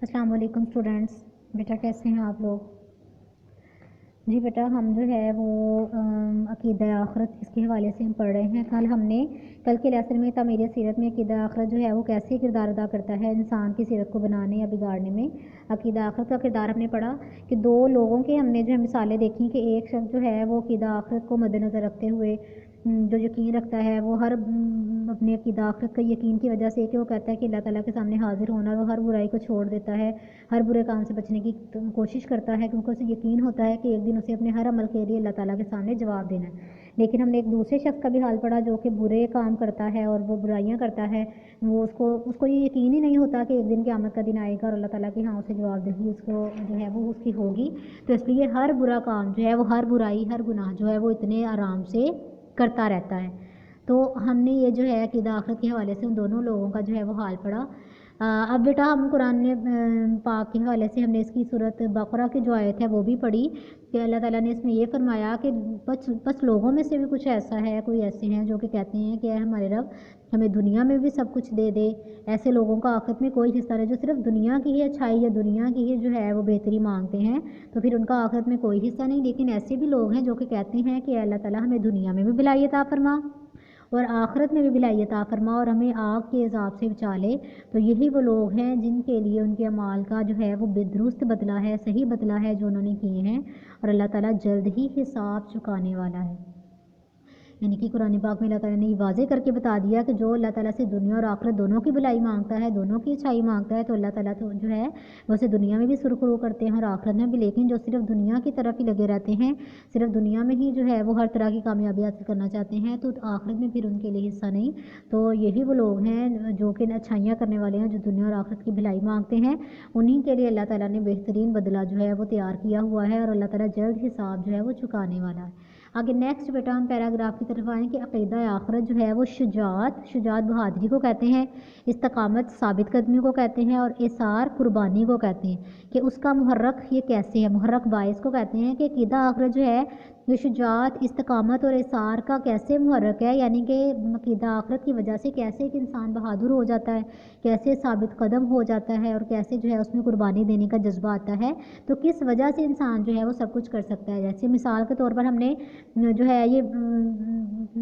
अस्सलाम वालेकुम स्टूडेंट्स। बेटा कैसे हैं आप लोग? जी बेटा, हम जो है वो अक़ीदा आखिरत इसके हवाले से हम पढ़ रहे हैं। कल के लेसन में तामीर सीरत में अक़ीदा आखिरत जो है वो कैसे किरदार अदा करता है इंसान की सीरत को बनाने या बिगाड़ने में। अक़ीदा आखिरत का किरदार हमने पढ़ा कि दो लोगों के हमने जो है मिसालें देखी कि एक शख्स जो है वो अक़ीदा आखिरत को मद्देनज़र रखते हुए जो यकीन रखता है वो हर अपने अक़ीदा आखिरत का यकीन की वजह से कि वो कहता है कि अल्लाह ताला के सामने हाजिर होना, वो हर बुराई को छोड़ देता है, हर बुरे काम से बचने की कोशिश करता है क्योंकि उसे यकीन होता है कि एक दिन उसे अपने हर अमल के लिए अल्लाह ताला के सामने जवाब देना है। लेकिन हमने एक दूसरे शख्स का भी हाल पढ़ा जो कि बुरे काम करता है और वो बुराइयां करता है, वो उसको ये यकीन ही नहीं होता कि एक दिन क़यामत का दिन आएगा और अल्लाह ताला की हाँ उसे जवाबदेही उसको जो है वो उसकी होगी। तो इसलिए हर बुरा काम जो है वो, हर बुराई, हर गुनाह जो है वो इतने आराम से करता रहता है। तो हमने ये जो है अक़ीदा आखिरत के हवाले से उन दोनों लोगों का जो है वो हाल पढ़ा। अब बेटा हम कुरान पाक के हवाले से हमने इसकी सूरत बकरा की जो आयत है वो भी पढ़ी कि अल्लाह ताला ने इसमें ये फरमाया कि बस लोगों में से भी कुछ ऐसा है, कोई ऐसे हैं जो कि कहते हैं कि हमारे रब हमें दुनिया में भी सब कुछ दे दे। ऐसे लोगों का आखिरत में कोई हिस्सा नहीं, जो सिर्फ दुनिया की ही अच्छाई या दुनिया की ही जो है वो बेहतरी मांगते हैं, तो फिर उनका आखिरत में कोई हिस्सा नहीं। लेकिन ऐसे भी लोग हैं जो कि कहते हैं कि अल्लाह ताला हमें दुनिया में भी भलाई अता फरमा और आखिरत में भी भलाई अता फरमा और हमें आग के अज़ाब से बचा ले। तो यही वो लोग हैं जिनके लिए उनके अमाल का जो है वो दुरुस्त बदला है, सही बदला है जो उन्होंने किए हैं, और अल्लाह ताला जल्द ही हिसाब चुकाने वाला है। यानी कि कुरान पाक में अल्लाह ताला ने ये वाज़े करके बता दिया कि जो अल्लाह ताला से दुनिया और आखिरत दोनों की भलाई मांगता है, दोनों की अच्छाई मांगता है, तो अल्लाह ताला तो जो है वो उसे दुनिया में भी सुरखरू करते हैं और आखिरत में भी। लेकिन जो सिर्फ दुनिया की तरफ ही लगे रहते हैं, सिर्फ दुनिया में ही जो है वो हर तरह की कामयाबी हासिल करना चाहते हैं, तो आखिरत में फिर उनके लिए हिस्सा नहीं। तो यही वो लोग हैं जो कि अच्छाइयाँ करने वाले हैं, जो दुनिया और आखिरत की भलाई मांगते हैं। उन्हीं के लिए अल्लाह ताला ने बेहतरीन बदला जो है वो तैयार किया हुआ है और अल्लाह ताला जल्द हिसाब जो है वो चुकाने वाला है। आगे नेक्स्ट बेटा हम पैराग्राफ की तरफ आएँ कि अक़ीदा आखिरत जो है वो शुजात बहादुरी को कहते हैं, इस्तकामत साबित कदमी को कहते हैं और इसार कुर्बानी को कहते हैं। कि उसका मुहर्रक ये कैसे है, मुहर्रक बायस को कहते हैं कि अक़ीदा आखिरत जो है ये शुजात, इस्तकामत और इसार का कैसे मुहर्रक है, यानी कि अक़ीदा आखिरत की वजह से कैसे एक इंसान बहादुर हो जाता है, कैसे साबित कदम हो जाता है और कैसे जो है उसमें कुर्बानी देने का जज्बा आता है। तो किस वजह से इंसान जो है वो सब कुछ कर सकता है। जैसे मिसाल के तौर पर हमने जो है ये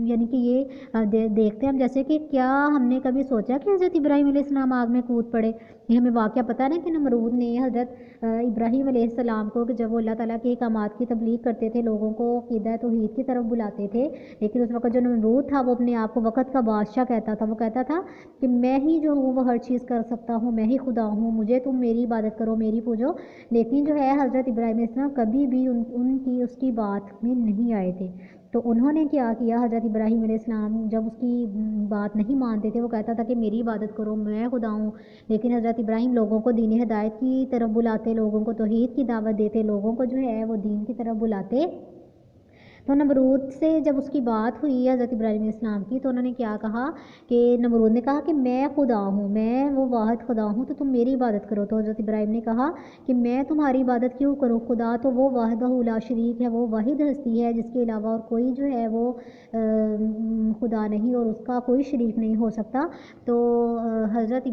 यानी कि ये देखते हैं हम, जैसे कि क्या हमने कभी सोचा कि हज़रत इब्राहीम अलैहिस्सलाम आग में कूद पड़े। ये हमें वाक़या पता है ना कि नमरूद ने हज़रत इब्राहीम अलैहिस्सलाम को, कि जब वो अल्लाह ताला के अहकामात की तबलीग करते थे, लोगों को अक़ीदा तौहीद की तरफ बुलाते थे, लेकिन उस वक़्त जो नमरूद था वो अपने आप को वक़्त का बादशाह कहता था। वो कहता था कि मैं ही जो हूँ वो हर चीज़ कर सकता हूँ, मैं ही खुदा हूँ, मुझे तुम मेरी इबादत करो, मेरी पूजो। लेकिन जो है हज़रत इब्राहीम अलैहिस्सलाम कभी भी उनकी उसकी बात में नहीं आए थे। तो उन्होंने क्या किया, हज़रत इब्राहीम अलैहिस्सलाम जब उसकी बात नहीं मानते थे, वो कहता था कि मेरी इबादत करो, मैं खुदा हूँ। लेकिन हज़रत इब्राहीम लोगों को दीन हिदायत की तरफ बुलाते, लोगों को तौहीद की दावत देते, लोगों को जो है वो दीन की तरफ बुलाते। तो नमरूद से जब उसकी बात हुई हज़रत इब्राहीम अलैहिस्सलाम की, तो उन्होंने क्या कहा कि नमरूद ने कहा कि मैं खुदा हूँ, मैं वो वाहिद खुदा हूँ, तो तुम मेरी इबादत करो। तो हज़रत इब्राहीम ने कहा कि मैं तुम्हारी इबादत क्यों करूँ, खुदा तो वो वाहिदहू ला शरीक है, वो वाहिद हस्ती है जिसके अलावा और कोई जो है वो खुदा नहीं और उसका कोई शरीक नहीं हो सकता। तो हज़रत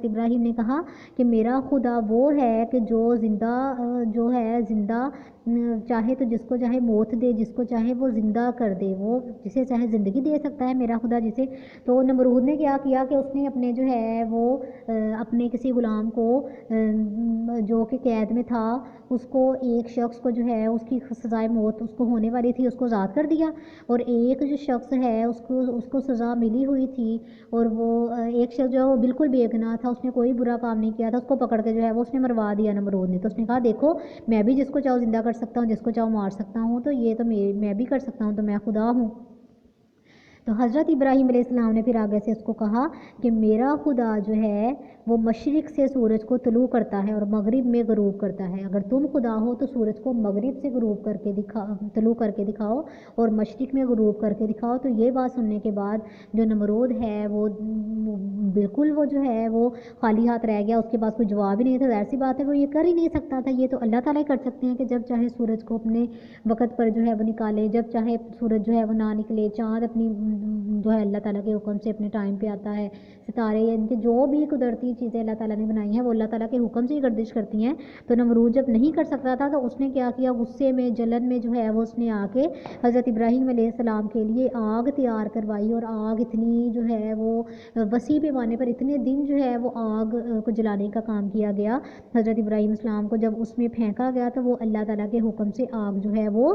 इब्राहीम ने कहा कि मेरा खुदा वो है कि जो ज़िंदा चाहे तो जिसको चाहे मौत दे, जिसको चाहे वो ज़िंदा कर दे, वो जिसे चाहे ज़िंदगी दे सकता है मेरा खुदा जिसे। तो नमरूद ने क्या किया कि उसने अपने जो है वो अपने किसी ग़ुलाम को जो कि कैद में था, उसको एक शख्स को जो है उसकी सज़ाए मौत उसको होने वाली थी, उसको आज़ाद कर दिया। और एक जो शख्स है उसको सज़ा मिली हुई थी और वो एक शख्स जो है वो बिल्कुल बेगुनाह था, उसने कोई बुरा काम नहीं किया था, उसको पकड़ के जो है वो उसने मरवा दिया नमरूद ने। तो उसने कहा देखो मैं भी जिसको चाहूँ ज़िंदा कर सकता हूँ, जिसको चाहूँ मार सकता हूँ, तो ये तो मैं भी कर सकता हूँ, तो मैं खुदा हूँ। तो हज़रत इब्राहीम अलैहिस्सलाम ने फिर आगे से उसको कहा कि मेरा खुदा जो है वो मशरिक़ से सूरज को तलू करता है और मगरिब में ग़रूब करता है। अगर तुम खुदा हो तो सूरज को मगरिब से तलू करके दिखाओ और मशरिक़ में ग़रूब करके दिखाओ। तो ये बात सुनने के बाद जो नमरूद है वो बिल्कुल वो जो है वो खाली हाथ रह गया, उसके पास कोई जवाब ही नहीं था। ज़ाहिर सी बात है वो ये कर ही नहीं सकता था, ये तो अल्लाह ताला ही कर सकते हैं कि जब चाहे सूरज को अपने वक़्त पर जो है वो निकाले, जब चाहे सूरज जो है वो ना निकले, चाँद अपनी जो है अल्लाह ताला के हुक्म से अपने टाइम पे आता है। सितारे या इनके जो भी कुदरती चीज़ें अल्लाह ताला ने बनाई हैं वो अल्लाह ताला के हुक्म से ही गर्दिश करती हैं। तो नमरूद जब नहीं कर सकता था तो उसने क्या किया, गुस्से में जलन में जो है वो उसने आके हज़रत इब्राहीम अलैहिस्सलाम के लिए आग तैयार करवाई, और आग इतनी जो है वो वसी पैमाने पर इतने दिन जो है वो आग को जलाने का काम किया गया। हज़रत इब्राहीम अलैहिस्सलाम को जब उसमें फेंका गया तो वो अल्लाह ताला के हुक्म से आग जो है वो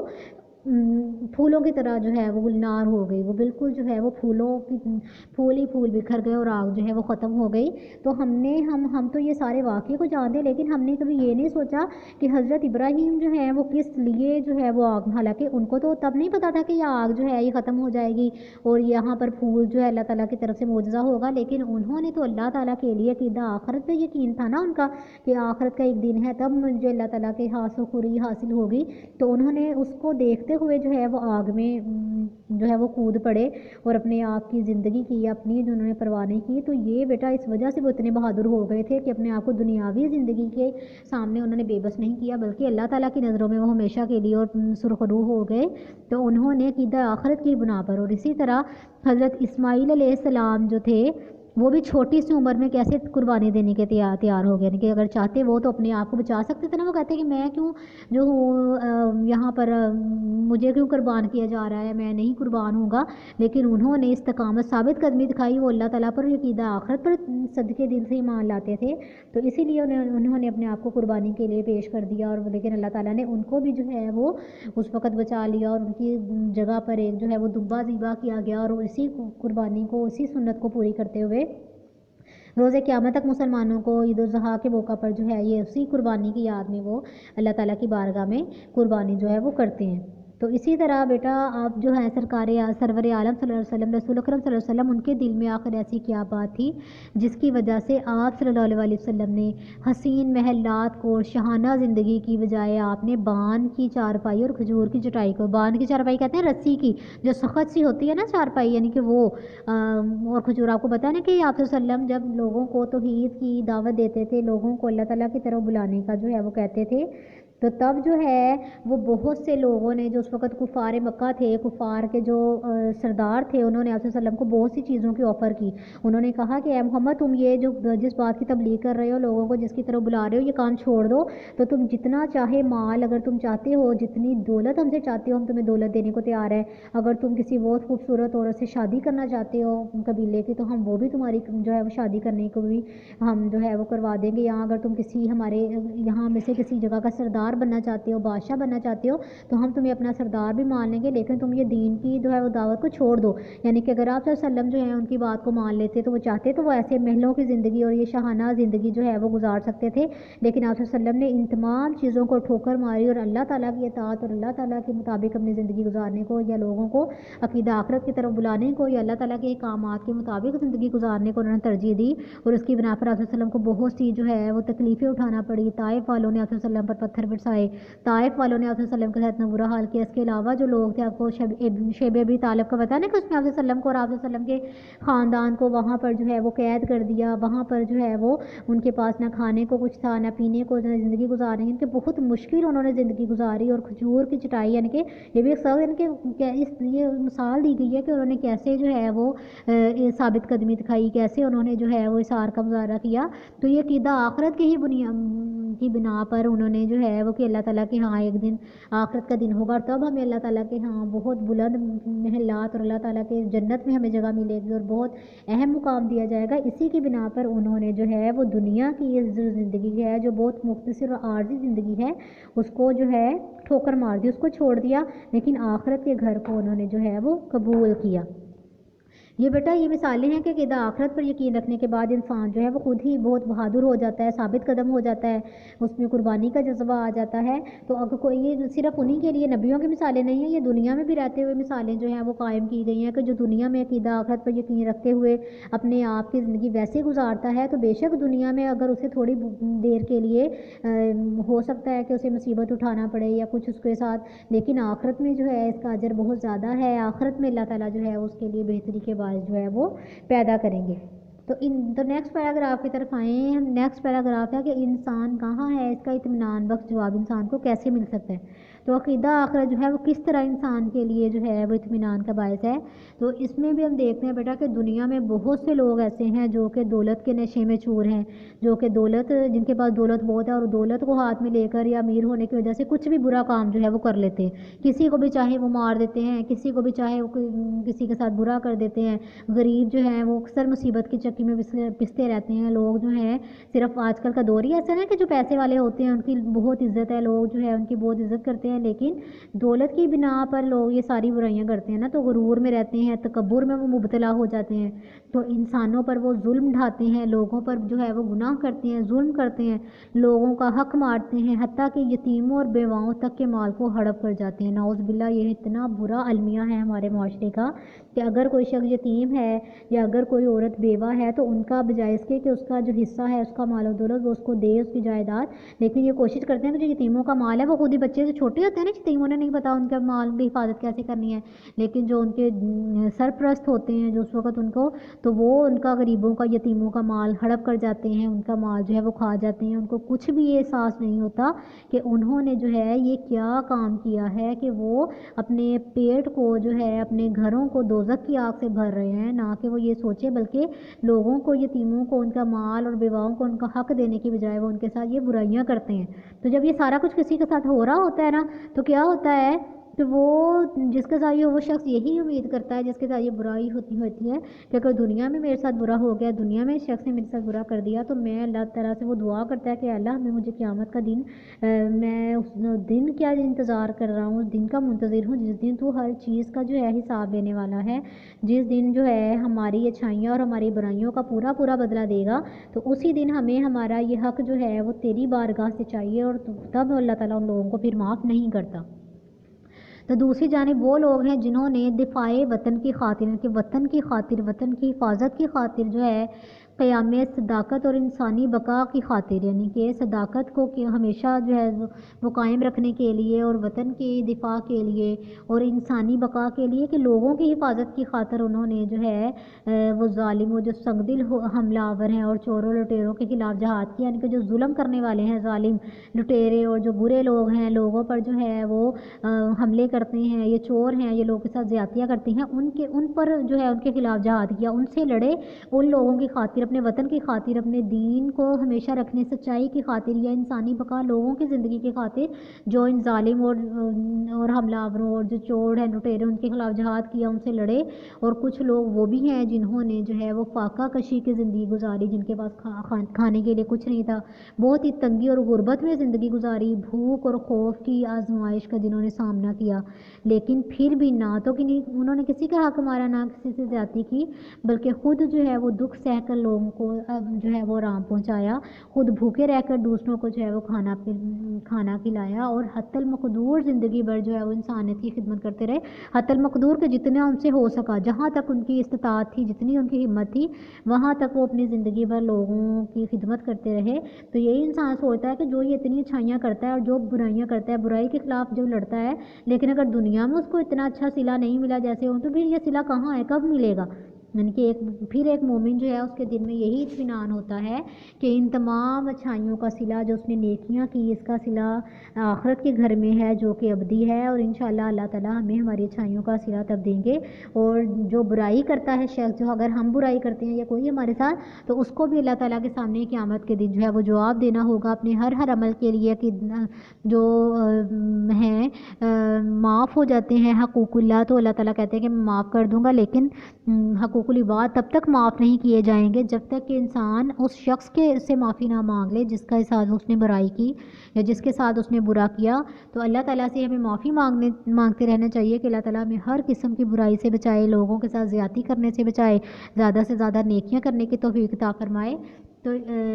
फूलों की तरह जो है वो गुलनार हो गई। वो बिल्कुल जो है वो फूलों की फूल ही फूल बिखर गए और आग जो है वो ख़त्म हो गई। तो हम तो ये सारे वाक़े को जानते, लेकिन हमने कभी ये नहीं सोचा कि हज़रत इब्राहीम जो है वो किस लिए जो है वो आग, हालांकि उनको तो तब नहीं पता था कि यह आग जो है ये ख़त्म हो जाएगी और यहाँ पर फूल जो है अल्लाह ताला की तरफ से मौजज़ा होगा, लेकिन उन्होंने तो अल्लाह ताला के लिए क़ीदा आखिरत पे यकीन था ना उनका कि आखिरत का एक दिन है तब मुझे अल्लाह ताला के हासिल हासिल होगी। तो उन्होंने उसको देखते हुए जो है वो आग में जो है वो कूद पड़े और अपने आप की ज़िंदगी की अपनी जो उन्होंने परवाह नहीं की। तो ये बेटा इस वजह से वो इतने बहादुर हो गए थे कि अपने आप को दुनियावी ज़िंदगी के सामने उन्होंने बेबस नहीं किया, बल्कि अल्लाह ताला की नज़रों में वो हमेशा के लिए और सुरखरू हो गए। तो उन्होंने क़ीदा आखिरत की बुना पर, और इसी तरह हज़रत इस्माईल अलैहिस्सलाम जो थे वो भी छोटी सी उम्र में कैसे कुर्बानी देने के तैयार हो गए, यानी कि अगर चाहते वो तो अपने आप को बचा सकते थे ना। वो कहते कि मैं क्यों जो हूँ यहाँ पर मुझे क्यों कुर्बान किया जा रहा है, मैं नहीं कुर्बान होगा। लेकिन उन्होंने इस्तकामत साबित कदमी दिखाई, वो अल्लाह ताला पर यकीदा आखिरत पर सदके दिल से ईमान लाते थे। तो इसीलिए उन्होंने अपने आप को कुर्बानी के लिए पेश कर दिया, और लेकिन अल्लाह ताला ने उनको भी जो है वो उस वक़्त बचा लिया और उनकी जगह पर एक जो है वो दुब्बा ज़िबा किया गया, और इसी कुर्बानी को, इसी सुन्नत को पूरी करते हुए रोज़े क़यामत तक मुसलमानों को ईद उल ज़ुहा के मौका पर जो है ये उसी कुर्बानी की याद में वो अल्लाह ताला की बारगाह में कुर्बानी जो है वो करते हैं। तो इसी तरह बेटा आप जो है सरवर आलम सल्लल्लाहु अलैहि वसल्लम रसूल अकरम सल्लल्लाहु अलैहि वसल्लम, उनके दिल में आखिर ऐसी क्या बात थी जिसकी वजह से आप सल्लल्लाहु अलैहि वसल्लम ने हसीन महलात को शहाना ज़िंदगी की बजाय आपने बान की चारपाई और खजूर की चटाई को, बान की चारपाई कहते हैं रस्सी की जो सख्त सी होती है ना चारपाई, यानी कि वो और खजूर, आपको पता है ना कि आप वसल्लम जब लोगों को तौहीद की दावत देते थे, लोगों को अल्लाह ताला की तरफ बुलाने का जो है वो कहते थे, तो तब जो है वो बहुत से लोगों ने जो उस वक़्त कुफ़ार मक्का थे, कुफ़ार के जो सरदार थे, उन्होंने आप वसल्लम को बहुत सी चीज़ों की ऑफ़र की। उन्होंने कहा कि ए मोहम्मद, तुम ये जो जिस बात की तबलीग कर रहे हो, लोगों को जिसकी तरफ बुला रहे हो, ये काम छोड़ दो। तो तुम जितना चाहे माल अगर तुम चाहते हो, जितनी दौलत हमसे चाहते हो, हम तुम्हें दौलत देने को तैयार है। अगर तुम किसी बहुत खूबसूरत औरत से शादी करना चाहते हो कबीले की, तो हम वो भी तुम्हारी जो है वो शादी करने को भी हम जो है वो करवा देंगे। यहाँ अगर तुम किसी हमारे यहाँ में से किसी जगह का सरदार बनना चाहते हो, बादशाह बनना चाहते हो, तो हम तुम्हें अपना सरदार भी मान लेंगे, लेकिन तुम ये दीन की जो है वो दावत को छोड़ दो। यानी कि अगर आप वसल्लम जो है उनकी बात को मान लेते तो वो चाहते तो वो ऐसे महलों की ज़िंदगी और ये शाहाना ज़िंदगी जो है वो गुजार सकते थे। लेकिन आप वसल्लम ने इन तमाम चीज़ों को ठोकर मारी और अल्लाह ताला की इताअत और अल्लाह ताला के मुताबिक अपनी ज़िंदगी गुजारने को, या लोगों को अकीदा आखिरत की तरफ बुलाने को, या अल्लाह ताला के अहकामात के मुताबिक ज़िंदगी गुजारने को उन्होंने तरजीह दी। और उसकी बिना पर आप वसल्लम को बहुत सी जो है वो तकलीफ़ें उठाना पड़ी। ताइफ वालों ने आप वसल्लम पर पत्थर बरसाए, ताइफ वालों ने आप वसल्लम के साथ इतना बुरा हाल किया। इसके अलावा जो लोग थे, आपको शेब अबी तालिब का पता नहीं कि उसने आप वसल्लम को और आप वसल्लम के ख़ानदान को वहाँ पर जो है वो कैद कर दिया। वहाँ पर जो है वो उनके पास ना खाने को कुछ था, ना पीने को, ज़िंदगी गुजारने की बहुत मुश्किल उन्होंने ज़िंदगी गुजारी। और खजूर की चटाई, यानी कि ये भी एक सब, यानी कि ये मिसाल दी गई है कि उन्होंने कैसे जो है वो साबित कदमी दिखाई, कैसे उन्होंने जो है वो इसार का मुजाहरा किया। तो ये क़ीदा आखिरत की ही की बिना पर उन्होंने जो है वो कि अल्लाह ताला के हाँ एक दिन आखिरत का दिन होगा और तब हमें अल्लाह ताला के हाँ बहुत बुलंद महलात और अल्लाह ताला के जन्नत में हमें जगह मिलेगी और बहुत अहम मुकाम दिया जाएगा। इसी की बिना पर उन्होंने जो है वो दुनिया की ये जो ज़िंदगी है, जो बहुत मुख्तसर और आर्जी ज़िंदगी है, उसको जो है ठोकर मार दी, उसको छोड़ दिया, लेकिन आखिरत के घर को उन्होंने जो है वो कबूल किया। ये बेटा ये मिसालें हैं कि क़ीदा आखिरत पर यकीन रखने के बाद इंसान जो है वो खुद ही बहुत बहादुर हो जाता है, साबित कदम हो जाता है, उसमें कुर्बानी का जज्बा आ जाता है। तो अगर कोई, ये सिर्फ उन्हीं के लिए नबियों की मिसालें नहीं हैं, ये दुनिया में भी रहते हुए मिसालें जो हैं वो कायम की गई हैं कि जो दुनिया में क़ीदा आखिरत पर यकीन रखते हुए अपने आप की ज़िंदगी वैसे गुजारता है, तो बेशक दुनिया में अगर उसे थोड़ी देर के लिए हो सकता है कि उसे मुसीबत उठाना पड़े या कुछ उसके साथ, लेकिन आखिरत में जो है इसका अजर बहुत ज़्यादा है। आखिरत में अल्लाह ताला जो है उसके लिए बेहतरी के जो है वो पैदा करेंगे। तो नेक्स्ट पैराग्राफ की तरफ आए हैं। नेक्स्ट पैराग्राफ है कि इंसान कहाँ है, इसका इत्मीनान बख्श जवाब इंसान को कैसे मिल सकता है। تو عقیدہ آخرت جو ہے وہ کس طرح انسان کے لیے جو ہے وہ اطمینان کا باعث ہے۔ تو اس میں بھی ہم دیکھتے ہیں بیٹا کہ دنیا میں بہت سے لوگ ایسے ہیں جو کہ دولت کے نشے میں چور ہیں، جو کہ دولت، جن کے پاس دولت بہت ہے اور دولت کو ہاتھ میں لے کر یا امیر ہونے کی وجہ سے کچھ بھی برا کام جو ہے وہ کر لیتے ہیں، کسی کو بھی چاہے وہ مار دیتے ہیں، کسی کو بھی چاہے وہ کسی کے ساتھ برا کر دیتے ہیں۔ غریب جو ہیں وہ اکثر مصیبت کی چکی میں پستے رہتے ہیں۔ لوگ جو ہیں صرف آج کل کا دور ہی ایسا ہے کہ جو پیسے والے ہوتے ہیں ان کی بہت عزت ہے، لوگ جو ہے ان کی بہت عزت کرتے ہیں، لیکن دولت کی بنا پر لوگ یہ ساری برائیاں کرتے ہیں نا، تو غرور میں رہتے ہیں، تکبر میں وہ مبتلا ہو جاتے ہیں، تو انسانوں پر وہ ظلم ڈھاتے ہیں، لوگوں پر جو ہے وہ گناہ کرتے ہیں، ظلم کرتے ہیں، لوگوں کا حق مارتے ہیں، حتیٰ کہ یتیموں اور بیواؤں تک کے مال کو ہڑپ کر جاتے ہیں۔ نعوذ باللہ، یہ اتنا برا المیہ ہے ہمارے معاشرے کا کہ اگر کوئی شخص یتیم ہے یا اگر کوئی عورت بیوہ ہے تو ان کا بجائے اس کے کہ اس کا جو حصہ ہے، اس کا مال و دولت وہ اس کو دے، اس کی جائیداد، لیکن یہ کوشش کرتے ہیں کہ جو یتیموں کا مال ہے وہ خود ہی بچے سے چھوٹے ہوتے ہیں نا، یتیموں نے نہیں پتا ان کا مال کی حفاظت کیسے کرنی ہے، لیکن جو ان کے سرپرست ہوتے ہیں جو اس وقت ان کو، تو وہ ان کا غریبوں کا، یتیموں کا مال ہڑپ کر جاتے ہیں، ان کا مال جو ہے وہ کھا جاتے ہیں، ان کو کچھ بھی یہ احساس نہیں ہوتا کہ انہوں نے جو ہے یہ کیا کام کیا ہے کہ وہ اپنے پیٹ کو جو ہے، اپنے گھروں کو دوزخ کی آگ سے بھر رہے ہیں، نہ کہ وہ یہ سوچے بلکہ لوگوں کو، یتیموں کو ان کا مال اور بیواؤں کو ان کا حق دینے کی بجائے وہ ان کے ساتھ یہ برائیاں کرتے ہیں۔ تو جب یہ سارا کچھ کسی کے ساتھ ہو رہا ہوتا ہے نا، تو کیا ہوتا ہے کہ وہ جس کے ساتھ یہ، وہ شخص یہی امید کرتا ہے، جس کے ساتھ یہ برائی ہوتی ہے کہ اگر دنیا میں میرے ساتھ برا ہو گیا، دنیا میں اس شخص نے میرے ساتھ برا کر دیا، تو میں اللہ تعالیٰ سے وہ دعا کرتا ہے کہ اللہ میں مجھے قیامت کا دن، میں اس دن کیا انتظار کر رہا ہوں، اس دن کا منتظر ہوں جس دن تو ہر چیز کا جو ہے حساب لینے والا ہے، جس دن جو ہے ہماری اچھائیاں اور ہماری برائیوں کا پورا پورا بدلہ دے گا، تو اسی دن ہمیں ہمارا یہ حق جو ہے وہ تیری بارگاہ سے چاہیے، اور تب اللہ تعالیٰ ان لوگوں کو پھر معاف نہیں کرتا۔ تو دوسری جانب وہ لوگ ہیں جنہوں نے دفاع وطن کی خاطر، کہ وطن کی خاطر، وطن کی حفاظت کی خاطر جو ہے قیام صداقت اور انسانی بقا کی خاطر، یعنی کہ صداقت کو ہمیشہ جو ہے وہ قائم رکھنے کے لیے، اور وطن کی دفاع کے لیے اور انسانی بقا کے لیے، کہ لوگوں کی حفاظت کی خاطر انہوں نے جو ہے وہ ظالم و جو سنگ دل حملہ آور ہیں اور چوروں لٹیروں کے خلاف جہاد کیا، یعنی کہ جو ظلم کرنے والے ہیں، ظالم لٹیرے اور جو برے لوگ ہیں، لوگوں پر جو ہے وہ حملے کرتے ہیں، یہ چور ہیں، یہ لوگوں کے ساتھ زیادتیاں کرتے ہیں، ان پر جو ہے ان کے خلاف جہاد کیا، ان سے لڑے، ان لوگوں کی خاطر، اپنے وطن کی خاطر، اپنے دین کو ہمیشہ رکھنے، سچائی کی خاطر یا انسانی بقا، لوگوں کی زندگی کی خاطر، جو ان ظالم اور حملہ آوروں اور جو چور ہیں، لٹیرے، ان کے خلاف جہاد کیا، ان سے لڑے۔ اور کچھ لوگ وہ بھی ہیں جنہوں نے جو ہے وہ فاقہ کشی کی زندگی گزاری، جن کے پاس کھانے کے لیے کچھ نہیں تھا، بہت ہی تنگی اور غربت میں زندگی گزاری، بھوک اور خوف کی آزمائش کا جنہوں نے سامنا کیا، لیکن پھر بھی نہ تو کہ انہوں نے کسی کا حق مارا، نہ کسی سے زیادتی کی، بلکہ خود جو ہے وہ دکھ سہ کر لوگوں کو جو ہے وہ آرام پہنچایا، خود بھوکے رہ کر دوسروں کو جو ہے وہ کھانا کھلایا، اور حتی المقدور زندگی بھر جو ہے وہ انسانیت کی خدمت کرتے رہے، حتی المقدور کے جتنا ان سے ہو سکا، جہاں تک ان کی استطاعت تھی، جتنی ان کی ہمت تھی، وہاں تک وہ اپنی زندگی بھر لوگوں کی خدمت کرتے رہے۔ تو یہی انسان سوچتا ہے کہ جو یہ اتنی اچھائیاں کرتا ہے اور جو برائیاں کرتا ہے، برائی کے خلاف جو لڑتا ہے، لیکن اگر دنیا میں اس کو اتنا اچھا صلہ نہیں ملا جیسے ہوں، تو پھر یہ صلہ کہاں ہے، کب ملے گا؟ یعنی کہ پھر ایک مومن جو ہے اس کے دل میں یہی اطمینان ہوتا ہے کہ ان تمام اچھائیوں کا صلہ جو اس نے نیکیاں کی، اس کا صلہ آخرت کے گھر میں ہے جو کہ ابدی ہے، اور انشاءاللہ اللہ تعالیٰ ہمیں ہماری اچھائیوں کا صلہ تب دیں گے۔ اور جو برائی کرتا ہے شخص، جو اگر ہم برائی کرتے ہیں یا کوئی ہمارے ساتھ، تو اس کو بھی اللہ تعالیٰ کے سامنے قیامت کے دن جو ہے وہ جواب دینا ہوگا اپنے ہر عمل کے لیے، کہ جو ہیں معاف ہو جاتے ہیں حقوق اللہ، تو اللہ تعالیٰ کہتے ہیں کہ میں معاف کر دوں گا، لیکن حقوق العباد تب تک معاف نہیں کیے جائیں گے جب تک کہ انسان اس شخص کے سے معافی نہ مانگ لے جس کا ساتھ اس نے برائی کی یا جس کے ساتھ اس نے برا کیا۔ تو اللہ تعالیٰ سے ہمیں معافی مانگتے رہنا چاہیے کہ اللہ تعالیٰ ہمیں ہر قسم کی برائی سے بچائے، لوگوں کے ساتھ زیادتی کرنے سے بچائے، زیادہ سے زیادہ نیکیاں کرنے کی توفیق عطا فرمائے۔ تو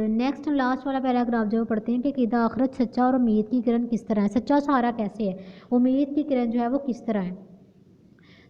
نیکسٹ لاسٹ والا پیراگراف جو پڑھتے ہیں کہ عقیدہ آخرت سچا اور امید کی کرن کس طرح ہے، سچا سہارا کیسے ہے، امید کی کرن جو ہے وہ کس طرح ہے۔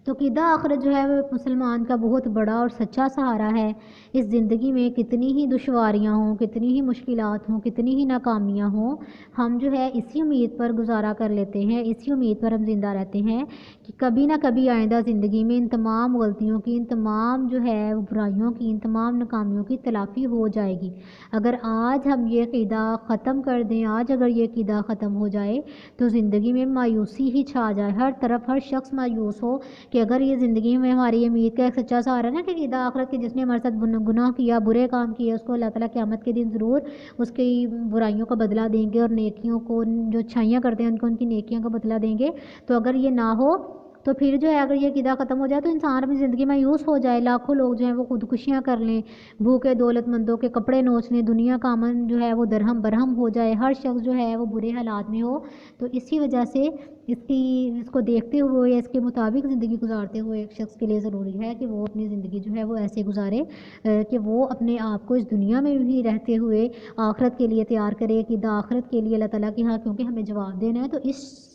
تو عقیدہ آخرت جو ہے وہ مسلمان کا بہت بڑا اور سچا سہارا ہے۔ اس زندگی میں کتنی ہی دشواریاں ہوں، کتنی ہی مشکلات ہوں، کتنی ہی ناکامیاں ہوں، ہم جو ہے اسی امید پر گزارا کر لیتے ہیں، اسی امید پر ہم زندہ رہتے ہیں کہ کبھی نہ کبھی آئندہ زندگی میں ان تمام غلطیوں کی، ان تمام جو ہے برائیوں کی، ان تمام ناکامیوں کی تلافی ہو جائے گی۔ اگر آج ہم یہ عقیدہ ختم کر دیں، آج اگر یہ عقیدہ ختم ہو جائے تو زندگی میں مایوسی ہی چھا جائے، ہر طرف ہر شخص مایوس ہو کہ اگر یہ زندگی میں ہماری امید کا ایک سچا سہارا نا کہ عقیدہ آخرت کے، جس نے ہمارے ساتھ گناہ کیا، برے کام کیے، اس کو اللہ تعالیٰ قیامت کے دن ضرور اس کی برائیوں کا بدلہ دیں گے، اور نیکیوں کو، جو اچھائیاں کرتے ہیں ان کو ان کی نیکیوں کا بدلہ دیں گے۔ تو اگر یہ نہ ہو تو پھر جو ہے اگر یہ عقیدہ ختم ہو جائے تو انسان اپنی زندگی میں مایوس ہو جائے، لاکھوں لوگ جو ہیں وہ خودکشیاں کر لیں، بھوکے دولت مندوں کے کپڑے نوچ لیں، دنیا کا امن جو ہے وہ درہم برہم ہو جائے، ہر شخص جو ہے وہ برے حالات میں ہو۔ تو اسی وجہ سے اس کو دیکھتے ہوئے یا اس کے مطابق زندگی گزارتے ہوئے ایک شخص کے لیے ضروری ہے کہ وہ اپنی زندگی جو ہے وہ ایسے گزارے کہ وہ اپنے آپ کو اس دنیا میں بھی رہتے ہوئے آخرت کے لیے تیار کرے، کہ آخرت کے لیے اللہ تعالیٰ کے ہاں کیونکہ ہمیں جواب دینا ہے، تو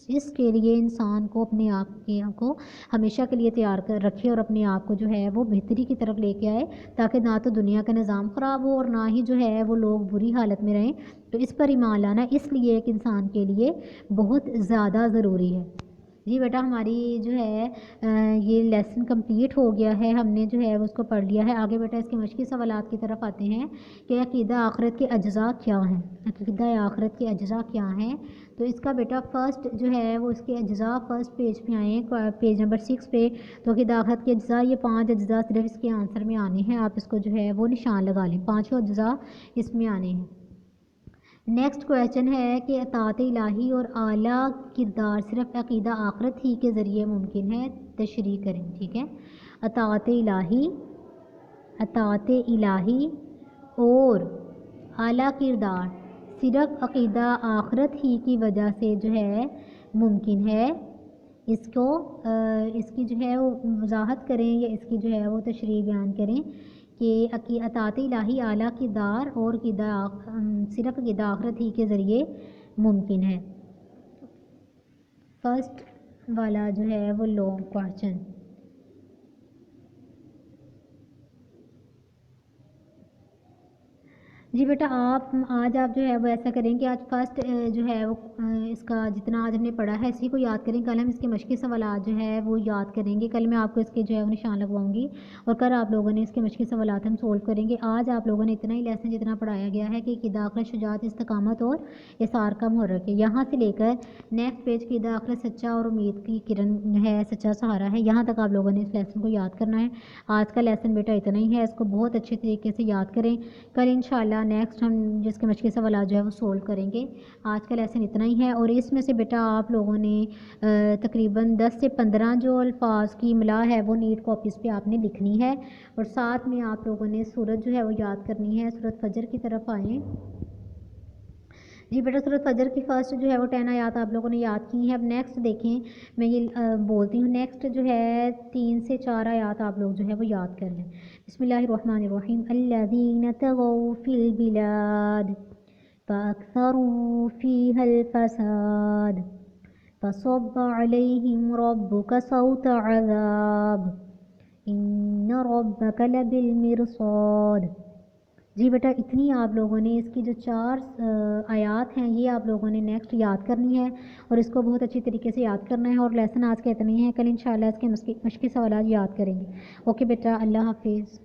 اس کے لیے انسان کو اپنے آپ کو ہمیشہ کے لیے تیار کر رکھے اور اپنے آپ کو جو ہے وہ بہتری کی طرف لے کے آئے، تاکہ نہ تو دنیا کا نظام خراب ہو اور نہ ہی جو ہے وہ لوگ بری حالت میں رہیں۔ تو اس پر ایمان لانا اس لیے ایک انسان کے لیے بہت زیادہ ضروری ہے۔ جی بیٹا ہماری جو ہے یہ لیسن کمپلیٹ ہو گیا ہے، ہم نے جو ہے اس کو پڑھ لیا ہے۔ آگے بیٹا اس کے مشقی سوالات کی طرف آتے ہیں کہ عقیدہ آخرت کے اجزاء کیا ہیں۔ عقیدہ آخرت کے اجزاء کیا ہیں؟ تو اس کا بیٹا فرسٹ جو ہے وہ اس کے اجزاء فرسٹ پیج پہ آئیں، پیج نمبر 6 پہ۔ تو عقیدہ آخرت کے اجزاء، یہ 5 اجزاء صرف اس کے آنسر میں آنے ہیں، آپ اس کو جو ہے وہ نشان لگا لیں، 5 اجزاء اس میں آنے ہیں۔ نیکسٹ کویسچن ہے کہ اطاعت الہی اور اعلیٰ کردار صرف عقیدہ آخرت ہی کے ذریعے ممکن ہے، تشریح کریں۔ ٹھیک ہے، اطاعت الہی اور اعلیٰ کردار صرف عقیدہ آخرت ہی کی وجہ سے جو ہے ممکن ہے، اس کی جو ہے وہ وضاحت کریں یا اس کی جو ہے وہ تشریح بیان کریں کہ اطاعت الہی اعلیٰ کردار اور صرف عقیدہ آخرت ہی کے ذریعے ممکن ہے۔ فرسٹ والا جو ہے وہ لانگ کویسچن۔ جی بیٹا آج آپ جو ہے وہ ایسا کریں کہ آج فرسٹ جو ہے وہ اس کا جتنا آج ہم نے پڑھا ہے اسی کو یاد کریں، کل ہم اس کے مشقی سوالات جو ہے وہ یاد کریں گے، کل میں آپ کو اس کے جو ہے وہ نشان لگواؤں گی اور کل آپ لوگوں نے اس کے مشقی سوالات ہم سولو کریں گے۔ آج آپ لوگوں نے اتنا ہی لیسن جتنا پڑھایا گیا ہے کہ عقیدہ آخرت شجاعت، استقامت اور اثار کا محرک ہے، یہاں سے لے کر نیکسٹ پیج عقیدہ آخرت سچا اور امید کی کرن ہے، سچا سہارا ہے، یہاں تک آپ لوگوں نے اس لیسن کو یاد کرنا ہے۔ آج کا لیسن بیٹا اتنا ہی ہے، اس کو بہت اچھے طریقے سے یاد کریں، کل انشاءاللہ نیکسٹ ہم جس کے مشقی سوالات جو ہے وہ سولو کریں گے۔ آج کا لیسن اتنا ہی ہے، اور اس میں سے بیٹا آپ لوگوں نے تقریباً 10 سے 15 جو الفاظ کی املا ہے وہ نیٹ کاپیز پہ آپ نے لکھنی ہے، اور ساتھ میں آپ لوگوں نے سورت جو ہے وہ یاد کرنی ہے۔ سورت فجر کی طرف آئیں۔ جی بیٹا سورت فجر کی فرسٹ جو ہے وہ 10 آیات آپ لوگوں نے یاد کی ہیں۔ اب نیکسٹ دیکھیں، میں یہ بولتی ہوں، نیکسٹ جو ہے 3 سے 4 آیات آپ لوگ جو ہے وہ یاد کر لیں۔ بسم اللہ الرحمن الرحیم، الذین طغوا فی البلاد فاکثروا فیہا الفساد فصب علیہم ربک صوت عذاب ان ربک لبالمرصاد۔ جی بیٹا اتنی آپ لوگوں نے اس کی جو 4 آیات ہیں یہ آپ لوگوں نے نیکسٹ یاد کرنی ہے، اور اس کو بہت اچھی طریقے سے یاد کرنا ہے، اور لیسن آج کا اتنا ہی ہے، کل انشاءاللہ اس کے مشقی سوالات یاد کریں گے۔ اوکے بیٹا، اللہ حافظ۔